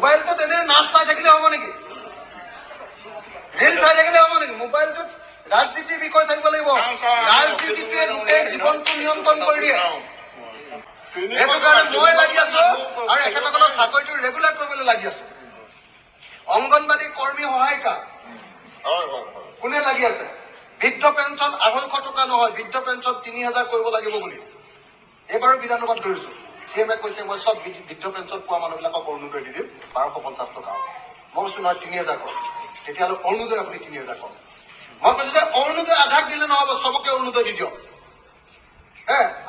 মোবাইলটোত এনে নাচ চাই থাকিলে হ'ব নেকি? ৰিল চাই থাকিলে হ'ব নেকি? মোবাইলটোত ৰাজনীতিৰ বিষয় চাইব লাগিব। ৰাজনীতিটোৱে গোটেই জীৱনটো নিয়ন্ত্ৰণ কৰি দিয়ে। সেইটো কাৰণে মই লাগি আছো আৰু এখেতসকলৰ চাকৰিটো ৰেগুলাৰ কৰিবলৈ লাগি আছো। অংগনবাদী কৰ্মী সহায়িকা কোনে লাগি আছে? বৃদ্ধ পেঞ্চন 250 টকা নহয়, বৃদ্ধ পেঞ্চন 3000 কৰিব লাগিব বুলি এইবাৰো বিধানসভাত ধৰিছো। CM কৈছে মই সব বৃদ্ধ পেঞ্চন পোৱা মানুহবিলাকক অৰুণোদয় দি দিম 1250 টকা। মই কৈছো নহয় 3000 কৰক। তেতিয়াহ'লে অৰুণোদয় আপুনি 3000 কৰক। মই কৈছো যে অৰুণোদয় আধাক দিলে নহ'ব, চবকে অৰুণোদয় দি দিয়ক।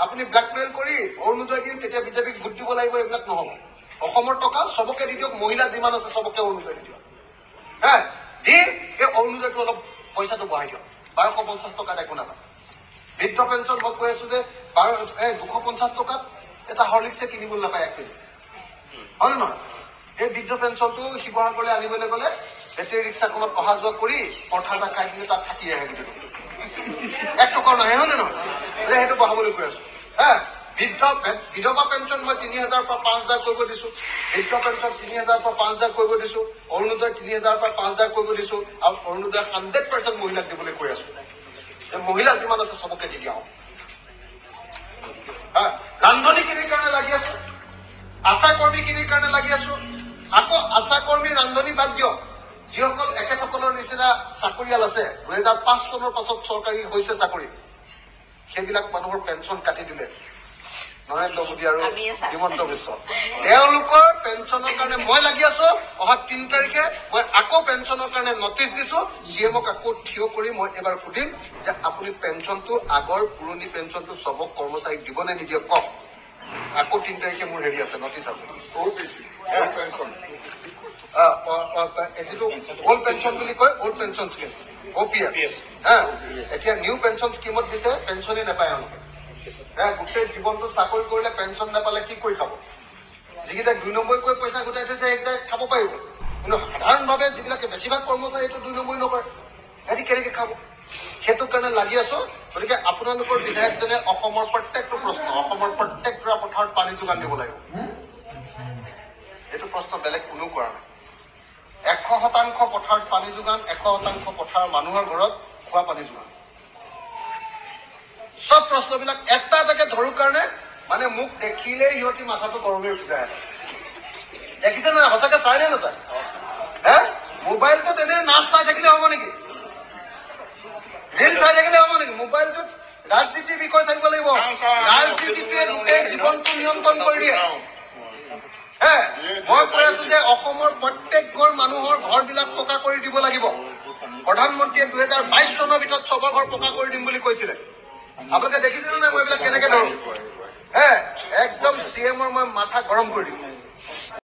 আপুনি ব্লেকমেইল কৰি অৰুণোদয় দিম তেতিয়া বিজেপিক ভোট দিব লাগিব, এইবিলাক নহ'ব। অসমৰ টকা চবকে দি দিয়ক, মহিলা যিমান আছে চবকে অৰুণোদয় দি দিয়ক। দি এই অৰুণোদয়টো অলপ পইচাটো বঢ়াই দিয়ক। 1250 টকাত একো নাপায়। বৃদ্ধ পেঞ্চন মই কৈ আছো যে 250 টকাত এটা হৰলিক্সে কিনিবলৈ নাপায় 1 কেজি, হয় নে নহয়? এই বৃদ্ধ পেঞ্চনটো শিৱসাগৰলৈ আনিবলৈ গ'লে বেটেৰী ৰিক্সাখনত অহা যোৱা কৰি পৰঠা এটা খাই দিলে তাত থাকি আহে কিন্তু 1 টকাও নাহে, হয় নে নহয়? সেইটো বঢ়াবলৈ কৈ আছো। বিধৱা পেঞ্চন মই 3000 পৰা 5000 কৰিব দিছো। বৃদ্ধ পেঞ্চন 3000 পৰা 5000 কৰিব দিছো। অৰুণোদয় 3000 পৰা 5000 কৰিব দিছো। আৰু অৰুণোদয় 100% মহিলাক দিবলৈ কৈ আছো। মহিলা যিমান আছে চবকে দি দিয়া। ৰান্ধনীখিনিৰ কাৰণে লাগি আছো, আশা কৰ্মীখিনিৰ কাৰণে লাগি আছো। আকৌ আশা কৰ্মী ৰান্ধনী বাদ দিয়ক, যিসকল এখেতসকলৰ নিচিনা চাকৰিয়াল আছে 2005 চনৰ পাছত চৰকাৰী হৈছে চাকৰি, সেইবিলাক মানুহৰ পেঞ্চন কাটি দিলে নৰেন্দ্ৰ মোদী আৰু হিমন্ত বিশ্ব। তেওঁলোকৰ পেঞ্চনৰ কাৰণে মই লাগি আছো। অহা 3 তাৰিখে মই আকৌ পেঞ্চনৰ কাৰণে নটিচ দিছো। CMক আকৌ থিয় কৰি মই এবাৰ সুধিম যে আপুনি পেঞ্চনটো আগৰ পুৰণি পেঞ্চনটো চবক কৰ্মচাৰীক দিব নে নিদিয়ে কওক। আকৌ 3 তাৰিখে মোৰ হেৰি আছে, নটিচ আছে। যিটো অল্ড পেঞ্চন বুলি কয়, অল্ড পেঞ্চন স্কিম OPS। এতিয়া নিউ পেঞ্চন স্কিমত দিছে, পেঞ্চনেই নাপায় তেওঁলোকে। গোটেই জীৱনটো চাকৰি কৰিলে পেঞ্চন নাপালে কি কৰি খাব? যিকেইটা 2 নম্বৰীকৈ পইচা গোটাই থৈছে সেইকেইটাই খাব পাৰিব, কিন্তু সাধাৰণভাৱে যিবিলাকে বেছিভাগ কৰ্মচাৰী এইটো 2 নম্বৰী নকৰে, সিহঁতি কেনেকে খাব? সেইটো কাৰণে লাগি আছো। গতিকে আপোনালোকৰ বিধায়কজনে অসমৰ প্ৰত্যেকটো প্ৰশ্ন, অসমৰ প্ৰত্যেকটা পথাৰত পানী যোগান দিব লাগিব। এইটো প্ৰশ্ন বেলেগ কোনো কৰা নাই। 100% পথাৰত পানী যোগান, 100% পথাৰৰ মানুহৰ ঘৰত খোৱা পানী যোগান। সব প্ৰশ্নবিলাক এটা এটাকে ধৰো কাৰণে মানে মোক দেখিলেই সিহঁতি মাথাটো গৰমে উঠি যায়। দেখিছে না? সঁচাকে চাই নে নাচায়? মোবাইলটোত এনে নাচ চাই থাকিলে হ'ব নেকি? ৰিল চাই থাকিলে হ'ব নেকি? মোবাইলটোত ৰাজনীতিৰ বিষয় চাইব লাগিব। ৰাজনীতিটোৱে গোটেই জীৱনটো নিয়ন্ত্ৰণ কৰি দিয়ে। মই কৈ আছো যে অসমৰ প্ৰত্যেক ঘৰ মানুহৰ ঘৰবিলাক পকা কৰি দিব লাগিব। প্ৰধানমন্ত্ৰীয়ে 2022 চনৰ ভিতৰত চবৰ ঘৰ পকা কৰি দিম বুলি কৈছিলে। আপোনালোকে দেখিছে নে মই এইবিলাক কেনেকে ধৰো? একদম CMৰ মই মাথা গৰম কৰি দিম।